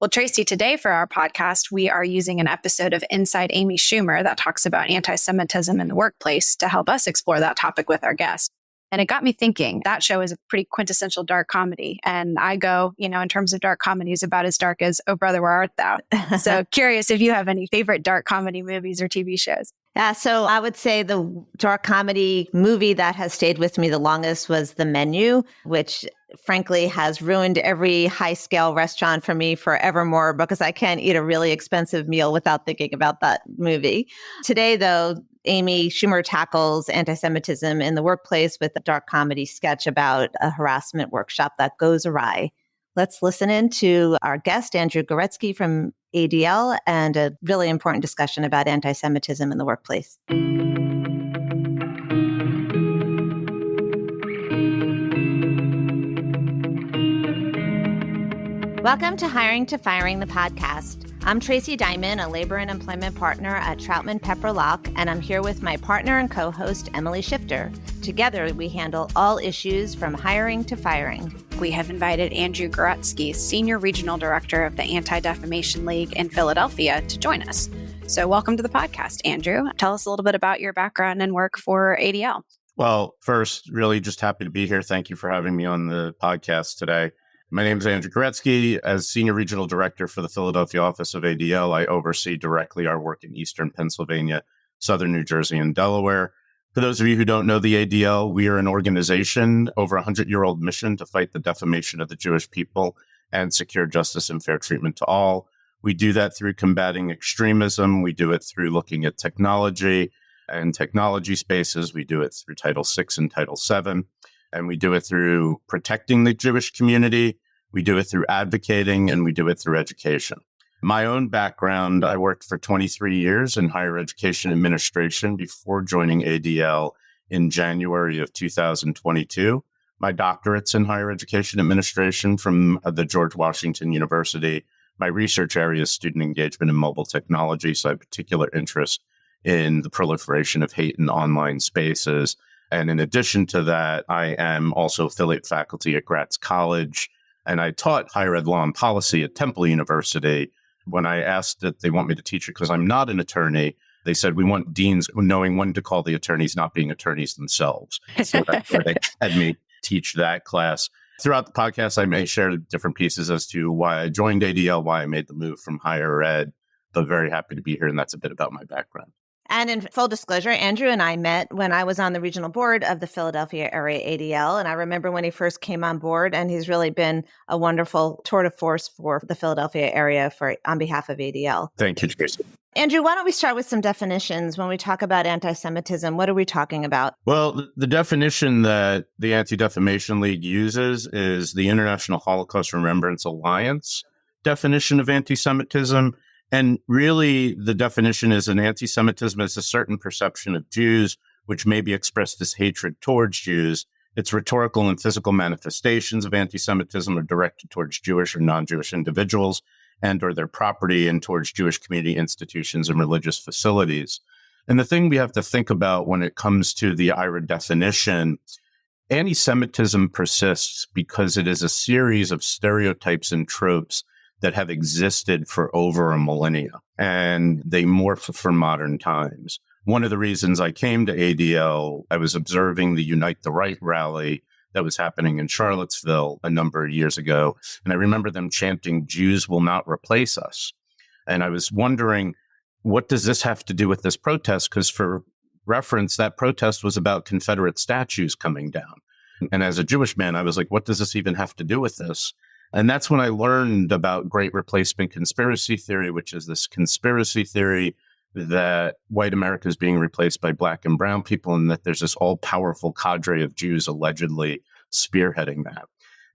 Well, Tracey, today for our podcast, we are using an episode of Inside Amy Schumer that talks about anti-Semitism in the workplace to help us explore that topic with our guest. And it got me thinking, that show is a pretty quintessential dark comedy. And I go, in terms of dark comedies, about as dark as Oh Brother, Where Art Thou? So curious if you have any favorite dark comedy movies or TV shows. Yeah, so I would say the dark comedy movie that has stayed with me the longest was The Menu, which frankly has ruined every high-scale restaurant for me forevermore because I can't eat a really expensive meal without thinking about that movie. Today, though, Amy Schumer tackles anti-Semitism in the workplace with a dark comedy sketch about a harassment workshop that goes awry. Let's listen in to our guest, Andrew Goretsky from ADL, and a really important discussion about anti-Semitism in the workplace. Welcome to Hiring to Firing, the podcast. I'm Tracey Diamond, a labor and employment partner at Troutman Pepper Locke, and I'm here with my partner and co-host, Emily Schifter. Together, we handle all issues from hiring to firing. We have invited Andrew Goretsky, Senior Regional Director of the Anti-Defamation League in Philadelphia, to join us. So welcome to the podcast, Andrew. Tell us a little bit about your background and work for ADL. Well, first, really just happy to be here. Thank you for having me on the podcast today. My name is Andrew Goretsky. As Senior Regional Director for the Philadelphia office of ADL, I oversee directly our work in Eastern Pennsylvania, Southern New Jersey, and Delaware. For those of you who don't know the ADL, we are an organization, over a 100-year-old mission to fight the defamation of the Jewish people and secure justice and fair treatment to all. We do that through combating extremism. We do it through looking at technology and technology spaces. We do it through Title VI and Title VII. And we do it through protecting the Jewish community. We do it through advocating, and we do it through education. My own background, I worked for 23 years in higher education administration before joining ADL in January of 2022. My doctorate's in higher education administration from the George Washington University. My research area is student engagement and mobile technology, so I have particular interest in the proliferation of hate in online spaces. And in addition to that, I am also affiliate faculty at Gratz College, and I taught higher ed law and policy at Temple University. When I asked that they want me to teach it because I'm not an attorney, they said, we want deans knowing when to call the attorneys, not being attorneys themselves. So that's where they had me teach that class. Throughout the podcast, I may share different pieces as to why I joined ADL, why I made the move from higher ed, but very happy to be here. And that's a bit about my background. And in full disclosure, Andrew and I met when I was on the regional board of the Philadelphia area ADL. And I remember when he first came on board, and he's really been a wonderful tour de force for the Philadelphia area on behalf of ADL. Thank you, Tracey. Andrew, why don't we start with some definitions? When we talk about anti-Semitism, what are we talking about? Well, the definition that the Anti-Defamation League uses is the International Holocaust Remembrance Alliance definition of anti-Semitism. And really, the definition is an anti-Semitism is a certain perception of Jews, which may be expressed as hatred towards Jews. Its rhetorical and physical manifestations of anti-Semitism are directed towards Jewish or non-Jewish individuals and or their property and towards Jewish community institutions and religious facilities. And the thing we have to think about when it comes to the IRA definition, anti-Semitism persists because it is a series of stereotypes and tropes that have existed for over a millennia, and they morph for modern times. One of the reasons I came to ADL, I was observing the Unite the Right rally that was happening in Charlottesville a number of years ago, and I remember them chanting, "Jews will not replace us." And I was wondering, what does this have to do with this protest? Because for reference, that protest was about Confederate statues coming down. And as a Jewish man, I was like, what does this even have to do with this? And that's when I learned about Great Replacement Conspiracy Theory, which is this conspiracy theory that white America is being replaced by Black and brown people, and that there's this all-powerful cadre of Jews allegedly spearheading that.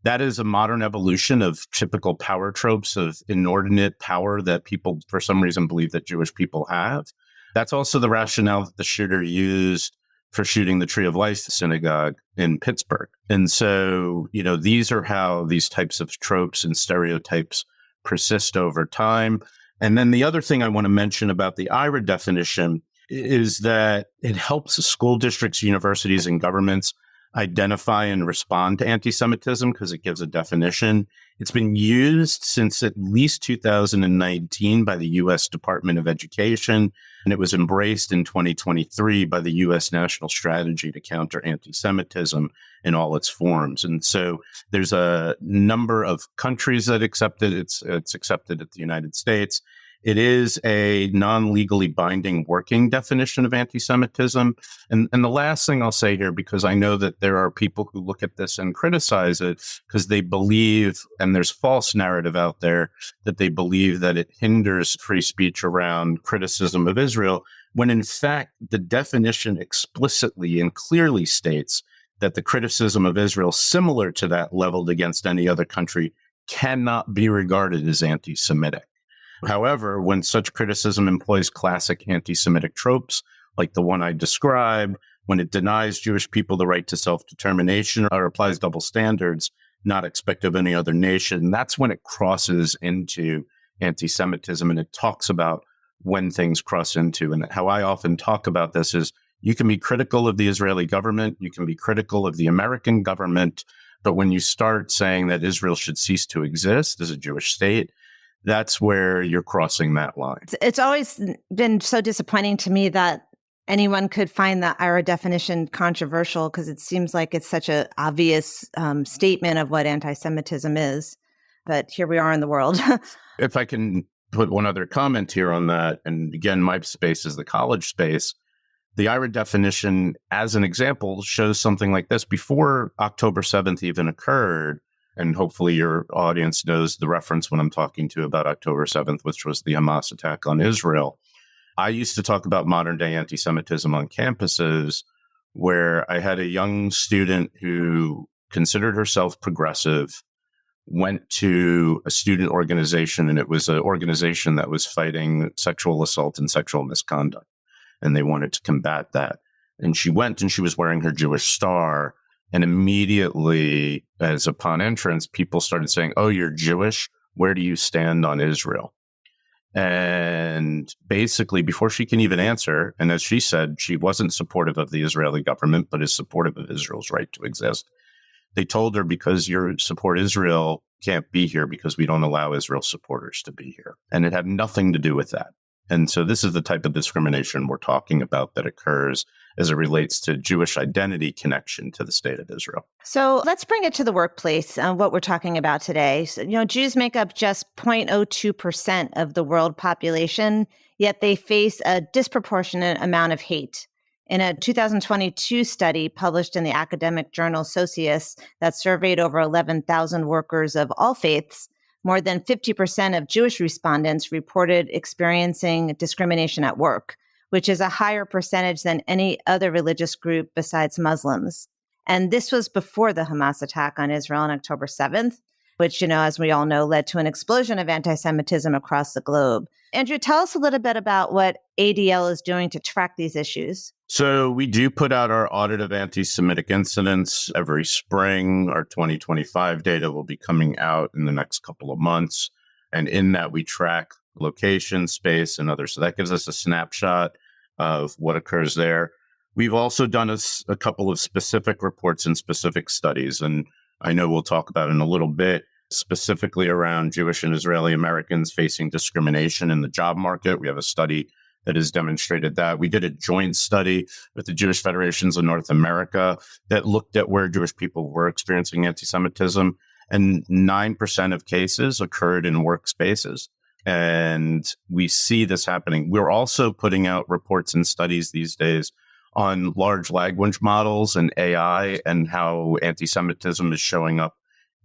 That is a modern evolution of typical power tropes of inordinate power that people, for some reason, believe that Jewish people have. That's also the rationale that the shooter used for shooting the Tree of Life synagogue in Pittsburgh. And so, these are how these types of tropes and stereotypes persist over time. And then the other thing I want to mention about the IRA definition is that it helps school districts, universities, and governments identify and respond to anti-Semitism because it gives a definition. It's been used since at least 2019 by the U.S. Department of Education, and it was embraced in 2023 by the U.S. National Strategy to Counter Anti-Semitism in all its forms. And so there's a number of countries that accept it. It's accepted at the United States. It is a non-legally binding working definition of anti-Semitism. And the last thing I'll say here, because I know that there are people who look at this and criticize it because they believe, and there's false narrative out there, that they believe that it hinders free speech around criticism of Israel, when in fact, the definition explicitly and clearly states that the criticism of Israel, similar to that leveled against any other country, cannot be regarded as anti-Semitic. However, when such criticism employs classic anti-Semitic tropes, like the one I described, when it denies Jewish people the right to self-determination or applies double standards not expected of any other nation, that's when it crosses into anti-Semitism. And it talks about when things cross into. And how I often talk about this is you can be critical of the Israeli government, you can be critical of the American government, but when you start saying that Israel should cease to exist as a Jewish state, that's where you're crossing that line. It's always been so disappointing to me that anyone could find the IRA definition controversial because it seems like it's such an obvious statement of what anti-Semitism is. But here we are in the world. If I can put one other comment here on that, and again, my space is the college space. The IRA definition, as an example, shows something like this. Before October 7th even occurred, and hopefully your audience knows the reference when I'm talking to about October 7th, which was the Hamas attack on Israel. I used to talk about modern day anti-Semitism on campuses where I had a young student who considered herself progressive, went to a student organization, and it was an organization that was fighting sexual assault and sexual misconduct. And they wanted to combat that. And she went and she was wearing her Jewish star. And immediately, as upon entrance, people started saying, "Oh, you're Jewish? Where do you stand on Israel?" And basically, before she can even answer, and as she said, she wasn't supportive of the Israeli government, but is supportive of Israel's right to exist. They told her, because you support Israel, can't be here because we don't allow Israel supporters to be here. And it had nothing to do with that. And so this is the type of discrimination we're talking about that occurs as it relates to Jewish identity connection to the state of Israel. So let's bring it to the workplace, what we're talking about today. So, Jews make up just 0.02% of the world population, yet they face a disproportionate amount of hate. In a 2022 study published in the academic journal Socius that surveyed over 11,000 workers of all faiths, more than 50% of Jewish respondents reported experiencing discrimination at work, which is a higher percentage than any other religious group besides Muslims. And this was before the Hamas attack on Israel on October 7th, which, as we all know, led to an explosion of anti-Semitism across the globe. Andrew, tell us a little bit about what ADL is doing to track these issues. So we do put out our audit of anti-Semitic incidents every spring. Our 2025 data will be coming out in the next couple of months. And in that, we track location, space, and others. So that gives us a snapshot of what occurs there. We've also done a couple of specific reports and specific studies. And I know we'll talk about in a little bit, specifically around Jewish and Israeli Americans facing discrimination in the job market. We have a study that has demonstrated that. We did a joint study with the Jewish Federations of North America that looked at where Jewish people were experiencing anti-Semitism, and 9% of cases occurred in workspaces. And we see this happening. We're also putting out reports and studies these days on large language models and AI and how anti-Semitism is showing up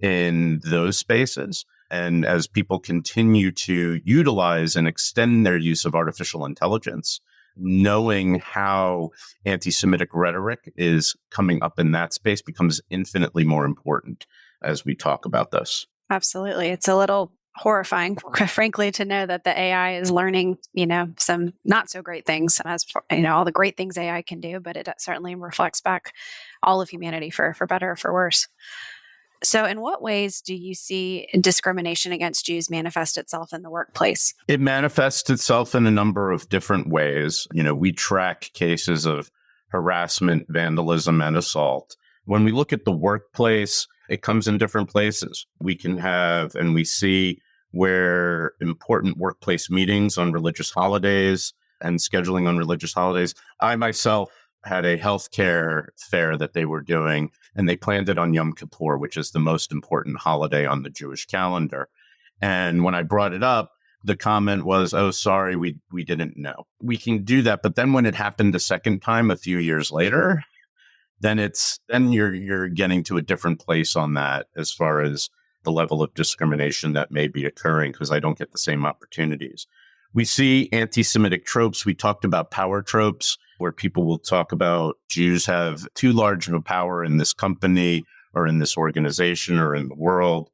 in those spaces. And as people continue to utilize and extend their use of artificial intelligence, knowing how anti-Semitic rhetoric is coming up in that space becomes infinitely more important as we talk about this. Absolutely. It's a little horrifying, frankly, to know that the AI is learning, some not so great things, as all the great things AI can do, but it certainly reflects back all of humanity for better or for worse. So in what ways do you see discrimination against Jews manifest itself in the workplace? It manifests itself in a number of different ways. We track cases of harassment, vandalism, and assault. When we look at the workplace, it comes in different places. We can have, and we see where important workplace meetings on religious holidays and scheduling on religious holidays. I myself had a healthcare fair that they were doing, and they planned it on Yom Kippur, which is the most important holiday on the Jewish calendar. And when I brought it up, the comment was, "Oh, sorry, we didn't know." We can do that, but then when it happened a second time a few years later, then you're getting to a different place on that as far as the level of discrimination that may be occurring because I don't get the same opportunities. We see anti-Semitic tropes. We talked about power tropes, where people will talk about Jews have too large of a power in this company or in this organization or in the world.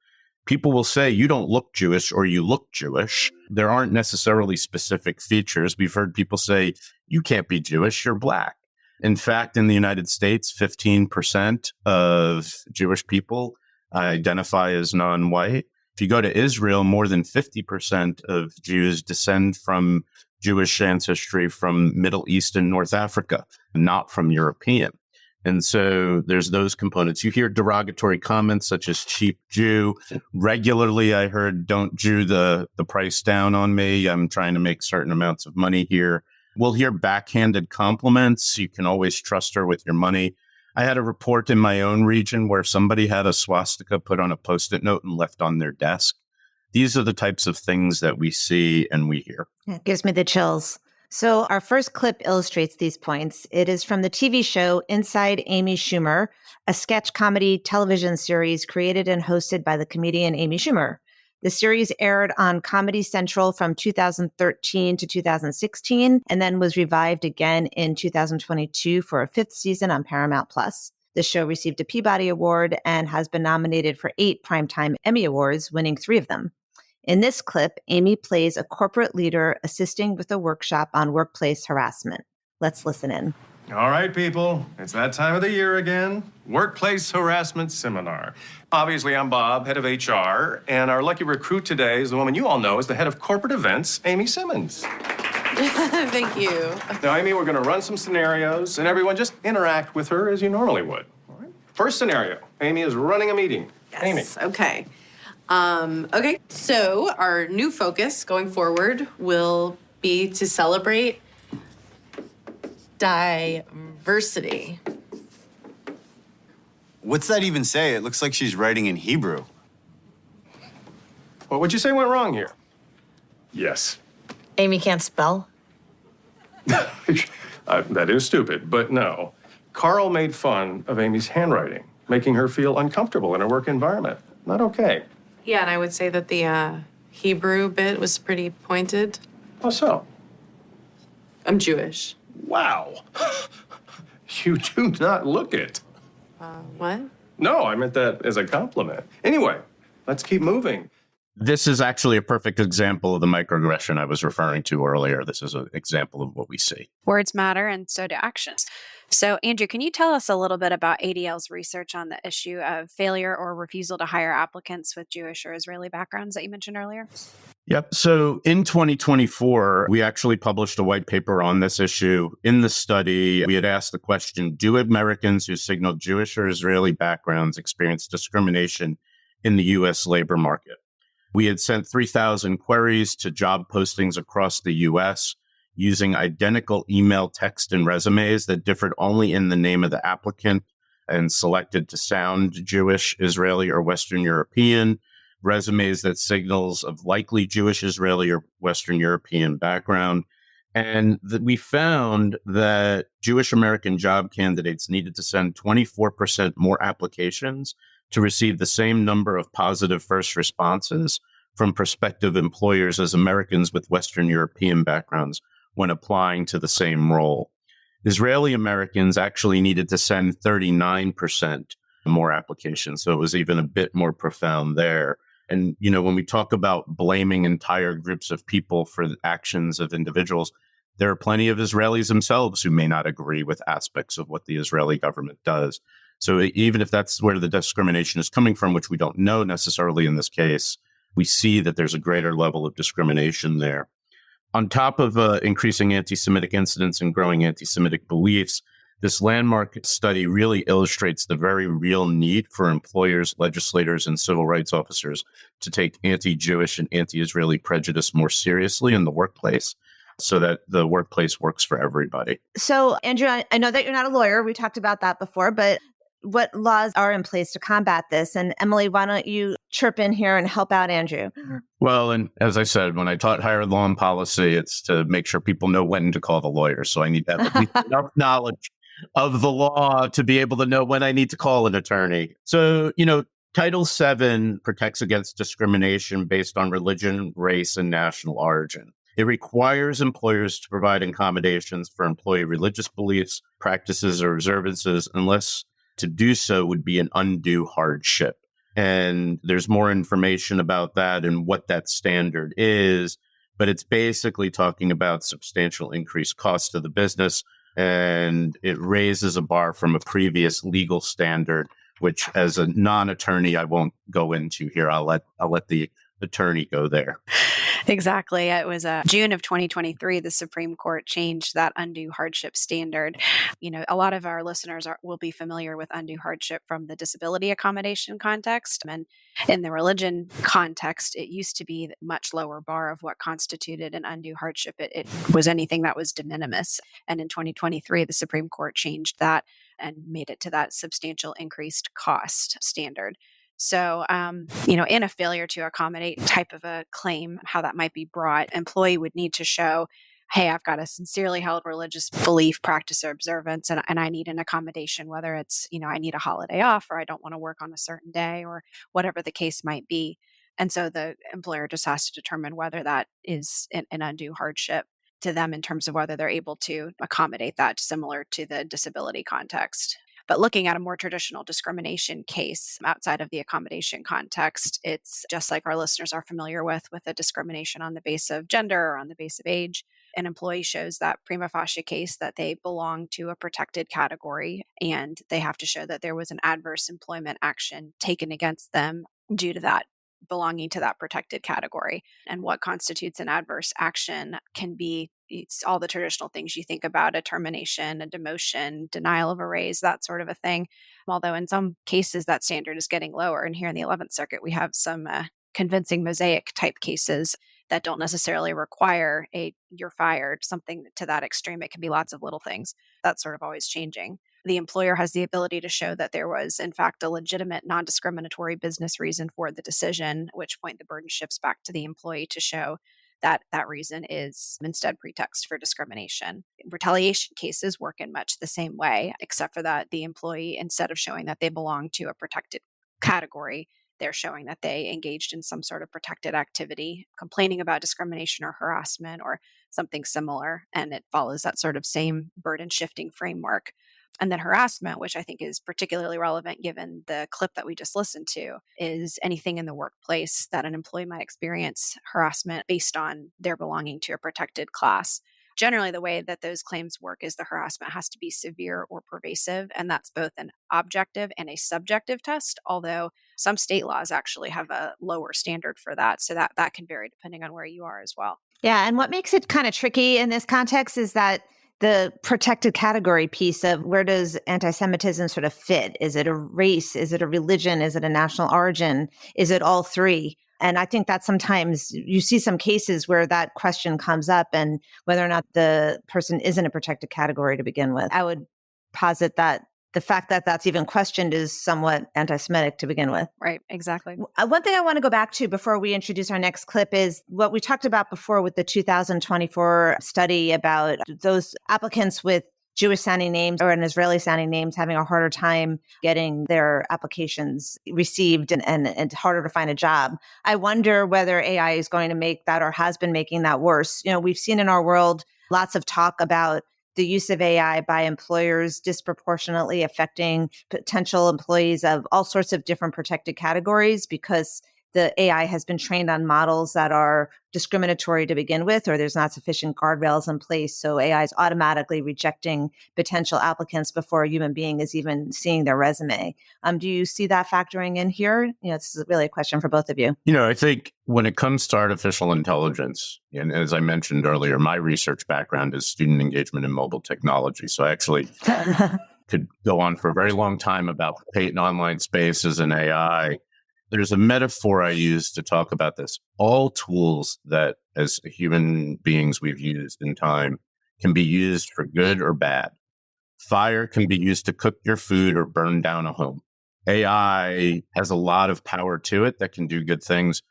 People will say, you don't look Jewish or you look Jewish. There aren't necessarily specific features. We've heard people say, you can't be Jewish, you're Black. In fact, in the United States, 15% of Jewish people identify as non-white. If you go to Israel, more than 50% of Jews descend from Jewish ancestry from Middle East and North Africa, not from European. And so there's those components. You hear derogatory comments such as cheap Jew. Regularly, I heard, don't Jew the price down on me. I'm trying to make certain amounts of money here. We'll hear backhanded compliments. You can always trust her with your money. I had a report in my own region where somebody had a swastika put on a Post-it note and left on their desk. These are the types of things that we see and we hear. It gives me the chills. So our first clip illustrates these points. It is from the TV show Inside Amy Schumer, a sketch comedy television series created and hosted by the comedian Amy Schumer. The series aired on Comedy Central from 2013 to 2016, and then was revived again in 2022 for a fifth season on Paramount+. The show received a Peabody Award and has been nominated for 8 Primetime Emmy Awards, winning 3 of them. In this clip, Amy plays a corporate leader assisting with a workshop on workplace harassment. Let's listen in. All right, people, it's that time of the year again. Workplace harassment seminar. Obviously, I'm Bob, head of HR, and our lucky recruit today is the woman you all know as the head of corporate events, Amy Simmons. Thank you. Now, Amy, we're going to run some scenarios, and everyone just interact with her as you normally would. All right? First scenario, Amy is running a meeting. Yes. Amy. Okay. Okay, so our new focus going forward will be to celebrate diversity. What's that even say? It looks like she's writing in Hebrew. What would you say went wrong here? Yes. Amy can't spell? That is stupid, but no. Carl made fun of Amy's handwriting, making her feel uncomfortable in her work environment. Not okay. Yeah, and I would say that the Hebrew bit was pretty pointed. How so? I'm Jewish. Wow. You do not look it. What? No, I meant that as a compliment. Anyway, let's keep moving. This is actually a perfect example of the microaggression I was referring to earlier. This is an example of what we see. Words matter, and so do actions. So, Andrew, can you tell us a little bit about ADL's research on the issue of failure or refusal to hire applicants with Jewish or Israeli backgrounds that you mentioned earlier? Yep. So in 2024, we actually published a white paper on this issue. In the study, we had asked the question, do Americans who signal Jewish or Israeli backgrounds experience discrimination in the U.S. labor market? We had sent 3,000 queries to job postings across the U.S. using identical email, text, and resumes that differed only in the name of the applicant and selected to sound Jewish, Israeli, or Western European, resumes that signals of likely Jewish, Israeli, or Western European background. And we found that Jewish American job candidates needed to send 24% more applications to receive the same number of positive first responses from prospective employers as Americans with Western European backgrounds when applying to the same role. Israeli Americans actually needed to send 39% more applications. So it was even a bit more profound there. And, you know, when we talk about blaming entire groups of people for the actions of individuals, there are plenty of Israelis themselves who may not agree with aspects of what the Israeli government does. So even if that's where the discrimination is coming from, which we don't know necessarily in this case, we see that there's a greater level of discrimination there. On top of increasing anti-Semitic incidents and growing anti-Semitic beliefs, This landmark study really illustrates the very real need for employers, legislators, and civil rights officers to take anti-Jewish and anti-Israeli prejudice more seriously in the workplace so that the workplace works for everybody. So, Andrew, I know that you're not a lawyer. We talked about that before, but what laws are in place to combat this? And Emily, why don't you chirp in here and help out Andrew? Well, and as I said, when I taught higher law and policy, it's to make sure people know when to call the lawyer. So I need to have at least enough knowledge of the law to be able to know when I need to call an attorney. So, Title VII protects against discrimination based on religion, race, and national origin. It requires employers to provide accommodations for employee religious beliefs, practices, or observances unless to do so would be an undue hardship. And there's more information about that and what that standard is, but it's basically talking about substantial increased cost to the business, and it raises a bar from a previous legal standard, which as a non-attorney, I won't go into here. I'll let the attorney go there. Exactly. It was June of 2023, the Supreme Court changed that undue hardship standard. A lot of our listeners will be familiar with undue hardship from the disability accommodation context. And in the religion context, it used to be a much lower bar of what constituted an undue hardship. It was anything that was de minimis. And in 2023, the Supreme Court changed that and made it to that substantial increased cost standard. So, in a failure to accommodate type of a claim, how that might be brought, employee would need to show, hey, I've got a sincerely held religious belief, practice, or observance, and I need an accommodation, whether it's, I need a holiday off, or I don't want to work on a certain day, or whatever the case might be. And so the employer just has to determine whether that is an undue hardship to them in terms of whether they're able to accommodate that, similar to the disability context. But looking at a more traditional discrimination case outside of the accommodation context, it's just like our listeners are familiar with a discrimination on the basis of gender or on the basis of age. An employee shows that prima facie case that they belong to a protected category, and they have to show that there was an adverse employment action taken against them due to that belonging to that protected category. And what constitutes an adverse action can be it's all the traditional things you think about: a termination, a demotion, denial of a raise, that sort of a thing. Although in some cases that standard is getting lower. And here in the 11th Circuit, we have some convincing mosaic type cases that don't necessarily require you're fired, something to that extreme. It can be lots of little things. That's sort of always changing. The employer has the ability to show that there was, in fact, a legitimate non-discriminatory business reason for the decision, at which point the burden shifts back to the employee to show that that reason is instead pretext for discrimination. Retaliation cases work in much the same way, except for that the employee, instead of showing that they belong to a protected category, they're showing that they engaged in some sort of protected activity, complaining about discrimination or harassment or something similar, and it follows that sort of same burden shifting framework. And then harassment, which I think is particularly relevant given the clip that we just listened to, is anything in the workplace that an employee might experience harassment based on their belonging to a protected class. Generally, the way that those claims work is the harassment has to be severe or pervasive, and that's both an objective and a subjective test, although some state laws actually have a lower standard for that, so that can vary depending on where you are as well. Yeah, and what makes it kind of tricky in this context is that the protected category piece of where does anti-Semitism sort of fit? Is it a race? Is it a religion? Is it a national origin? Is it all three? And I think that sometimes you see some cases where that question comes up and whether or not the person is in a protected category to begin with. I would posit that the fact that that's even questioned is somewhat anti-Semitic to begin with. Right, exactly. One thing I want to go back to before we introduce our next clip is what we talked about before with the 2024 study about those applicants with Jewish sounding names or an Israeli sounding names having a harder time getting their applications received and harder to find a job. I wonder whether AI is going to make that or has been making that worse. We've seen in our world lots of talk about the use of AI by employers disproportionately affecting potential employees of all sorts of different protected categories because the AI has been trained on models that are discriminatory to begin with, or there's not sufficient guardrails in place. So AI is automatically rejecting potential applicants before a human being is even seeing their resume. Do you see that factoring in here? This is really a question for both of you. I think when it comes to artificial intelligence, and as I mentioned earlier, my research background is student engagement in mobile technology. So I actually could go on for a very long time about patent online spaces and AI. There's a metaphor I use to talk about this. All tools that as human beings we've used in time can be used for good or bad. Fire can be used to cook your food or burn down a home. AI has a lot of power to it that can do good things.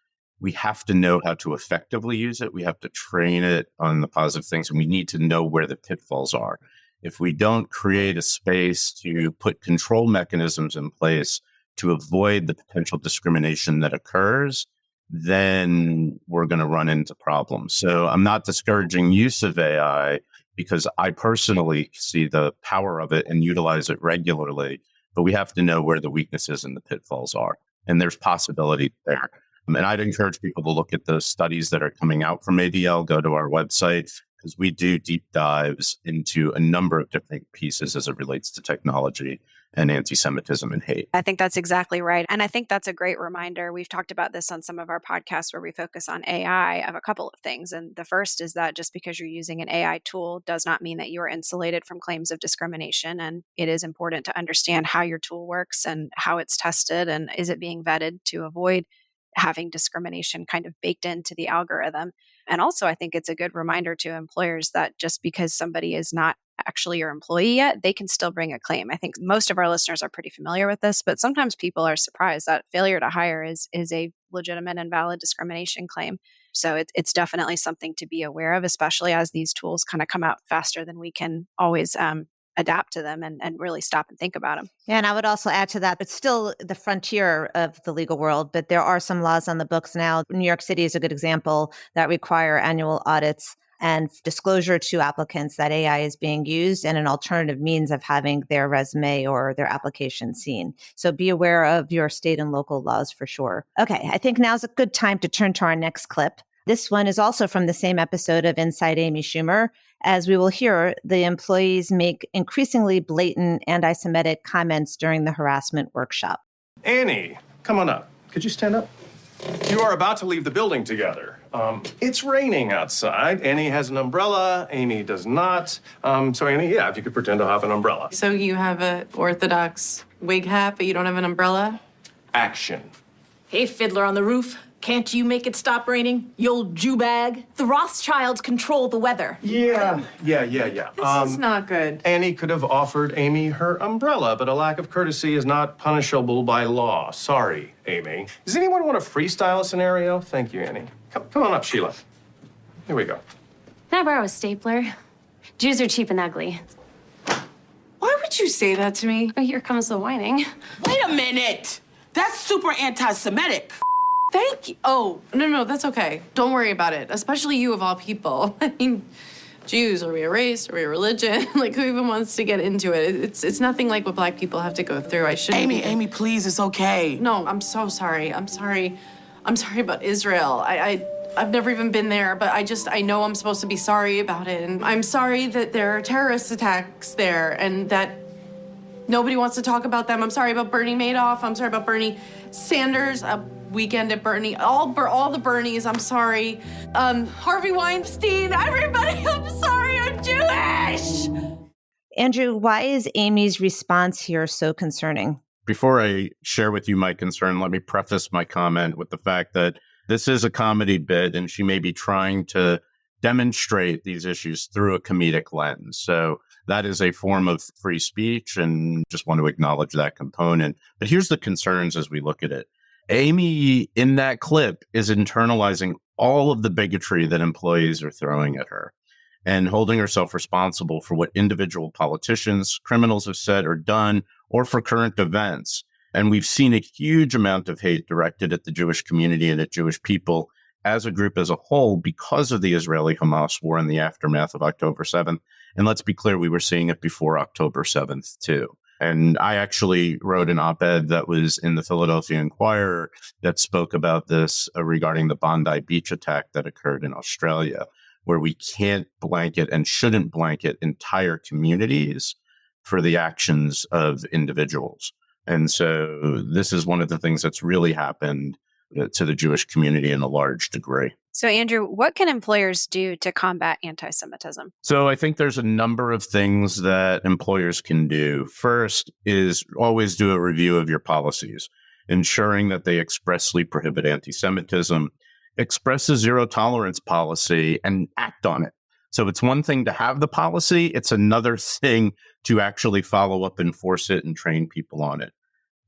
We have to know how to effectively use it. We have to train it on the positive things, and we need to know where the pitfalls are. If we don't create a space to put control mechanisms in place to avoid the potential discrimination that occurs, then we're going to run into problems. So I'm not discouraging use of AI because I personally see the power of it and utilize it regularly, but we have to know where the weaknesses and the pitfalls are. And there's possibility there. And I'd encourage people to look at the studies that are coming out from ADL, go to our website, because we do deep dives into a number of different pieces as it relates to technology and anti-Semitism and hate. I think that's exactly right. And I think that's a great reminder. We've talked about this on some of our podcasts where we focus on AI of a couple of things. And the first is that just because you're using an AI tool does not mean that you are insulated from claims of discrimination. And it is important to understand how your tool works and how it's tested and is it being vetted to avoid having discrimination kind of baked into the algorithm. And also, I think it's a good reminder to employers that just because somebody is not actually your employee yet, they can still bring a claim. I think most of our listeners are pretty familiar with this, but sometimes people are surprised that failure to hire is a legitimate and valid discrimination claim. So it's definitely something to be aware of, especially as these tools kind of come out faster than we can always adapt to them and really stop and think about them. Yeah, and I would also add to that, it's still the frontier of the legal world, but there are some laws on the books now. New York City is a good example that require annual audits and disclosure to applicants that AI is being used and an alternative means of having their resume or their application seen. So be aware of your state and local laws for sure. Okay, I think now's a good time to turn to our next clip. This one is also from the same episode of Inside Amy Schumer. As we will hear, the employees make increasingly blatant anti-Semitic comments during the harassment workshop. Annie, come on up. Could you stand up? You are about to leave the building together. It's raining outside. Annie has an umbrella. Amy does not. So Annie, if you could pretend to have an umbrella. So you have an Orthodox wig hat, but you don't have an umbrella? Action. Hey, fiddler on the roof. Can't you make it stop raining, you old Jew bag? The Rothschilds control the weather. Yeah. This is not good. Annie could have offered Amy her umbrella, but a lack of courtesy is not punishable by law. Sorry, Amy. Does anyone want to freestyle a scenario? Thank you, Annie. Come on up, Sheila. Here we go. Can I borrow a stapler? Jews are cheap and ugly. Why would you say that to me? Oh, here comes the whining. Wait a minute! That's super anti-Semitic. Thank you. Oh, no, that's okay. Don't worry about it, especially you of all people. I mean, Jews, are we a race? Are we a religion? Like, who even wants to get into it? It's nothing like what Black people have to go through. I shouldn't. Amy, please, it's okay. No, I'm so sorry. I'm sorry about Israel. I've never even been there, but I know I'm supposed to be sorry about it. And I'm sorry that there are terrorist attacks there and that nobody wants to talk about them. I'm sorry about Bernie Madoff. I'm sorry about Bernie Sanders. Weekend at Bernie, all the Bernies, I'm sorry. Harvey Weinstein, everybody, I'm sorry, I'm Jewish! Andrew, why is Amy's response here so concerning? Before I share with you my concern, let me preface my comment with the fact that this is a comedy bit and she may be trying to demonstrate these issues through a comedic lens. So that is a form of free speech and just want to acknowledge that component. But here's the concerns as we look at it. Amy, in that clip, is internalizing all of the bigotry that employees are throwing at her and holding herself responsible for what individual politicians, criminals have said or done, or for current events. And we've seen a huge amount of hate directed at the Jewish community and at Jewish people as a group as a whole because of the Israeli-Hamas war and the aftermath of October 7th. And let's be clear, we were seeing it before October 7th, too. And I actually wrote an op-ed that was in the Philadelphia Inquirer that spoke about this regarding the Bondi Beach attack that occurred in Australia, where we can't blanket and shouldn't blanket entire communities for the actions of individuals. And so this is one of the things that's really happened to the Jewish community in a large degree. So, Andrew, what can employers do to combat anti-Semitism? So I think there's a number of things that employers can do. First is always do a review of your policies, ensuring that they expressly prohibit anti-Semitism, express a zero tolerance policy, and act on it. So it's one thing to have the policy. It's another thing to actually follow up, enforce it, and train people on it.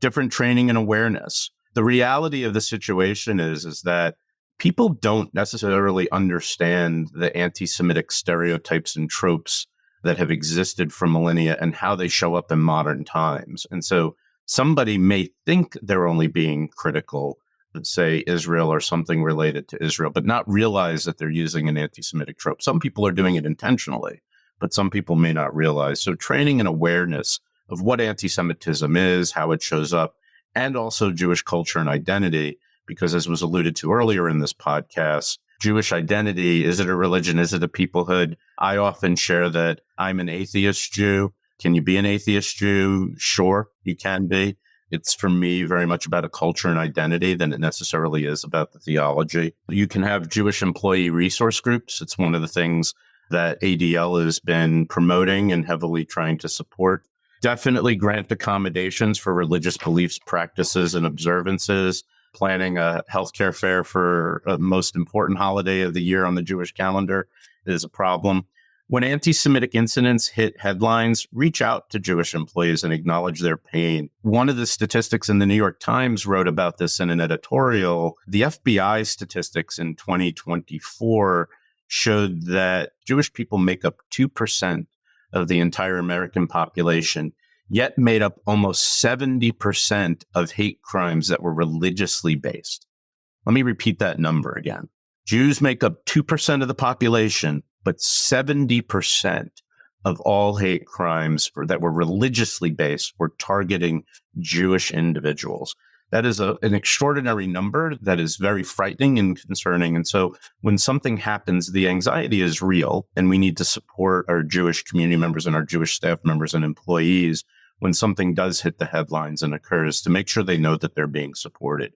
Different training and awareness. The reality of the situation is that people don't necessarily understand the anti-Semitic stereotypes and tropes that have existed for millennia and how they show up in modern times. And so somebody may think they're only being critical, let's say Israel or something related to Israel, but not realize that they're using an anti-Semitic trope. Some people are doing it intentionally, but some people may not realize. So training and awareness of what anti-Semitism is, how it shows up, and also Jewish culture and identity, because as was alluded to earlier in this podcast, Jewish identity, is it a religion? Is it a peoplehood? I often share that I'm an atheist Jew. Can you be an atheist Jew? Sure, you can be. It's, for me, very much about a culture and identity than it necessarily is about the theology. You can have Jewish employee resource groups. It's one of the things that ADL has been promoting and heavily trying to support. Definitely grant accommodations for religious beliefs, practices, and observances. Planning a healthcare fair for the most important holiday of the year on the Jewish calendar is a problem. When anti-Semitic incidents hit headlines, reach out to Jewish employees and acknowledge their pain. One of the statistics in the New York Times wrote about this in an editorial. The FBI statistics in 2024 showed that Jewish people make up 2% of the entire American population, yet made up almost 70% of hate crimes that were religiously based. Let me repeat that number again. Jews make up 2% of the population, but 70% of all hate crimes that were religiously based were targeting Jewish individuals. That is an extraordinary number that is very frightening and concerning. And so when something happens, the anxiety is real, and we need to support our Jewish community members and our Jewish staff members and employees when something does hit the headlines and occurs, to make sure they know that they're being supported.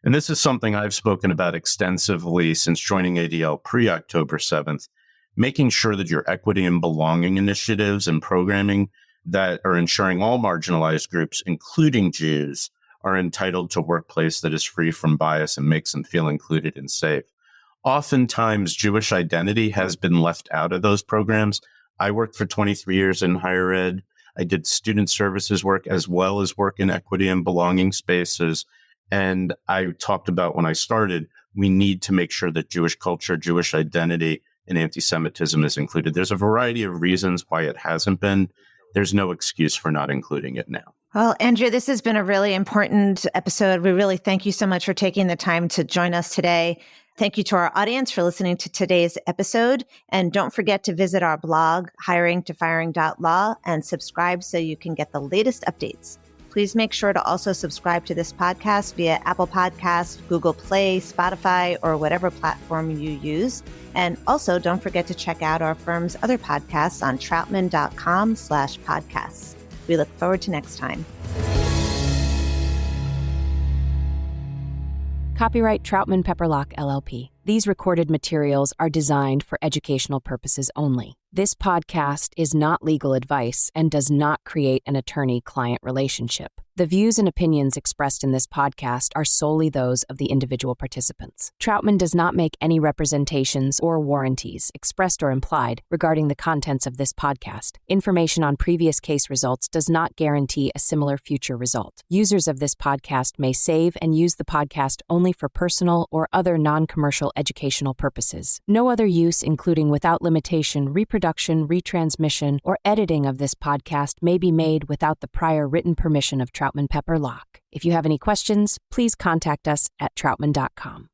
And this is something I've spoken about extensively since joining ADL pre-October 7th, making sure that your equity and belonging initiatives and programming that are ensuring all marginalized groups, including Jews, are entitled to a workplace that is free from bias and makes them feel included and safe. Oftentimes, Jewish identity has been left out of those programs. I worked for 23 years in higher ed. I did student services work as well as work in equity and belonging spaces. And I talked about when I started, we need to make sure that Jewish culture, Jewish identity, and anti-Semitism is included. There's a variety of reasons why it hasn't been. There's no excuse for not including it now. Well, Andrew, this has been a really important episode. We really thank you so much for taking the time to join us today. Thank you to our audience for listening to today's episode. And don't forget to visit our blog, hiringtofiring.law, and subscribe so you can get the latest updates. Please make sure to also subscribe to this podcast via Apple Podcasts, Google Play, Spotify, or whatever platform you use. And also don't forget to check out our firm's other podcasts on troutman.com/podcasts. We look forward to next time. Copyright Troutman Pepperlock, LLP. These recorded materials are designed for educational purposes only. This podcast is not legal advice and does not create an attorney-client relationship. The views and opinions expressed in this podcast are solely those of the individual participants. Troutman does not make any representations or warranties, expressed or implied, regarding the contents of this podcast. Information on previous case results does not guarantee a similar future result. Users of this podcast may save and use the podcast only for personal or other non-commercial educational purposes. No other use, including without limitation, reproduction, retransmission, or editing of this podcast may be made without the prior written permission of Troutman Pepperlock. If you have any questions, please contact us at troutman.com.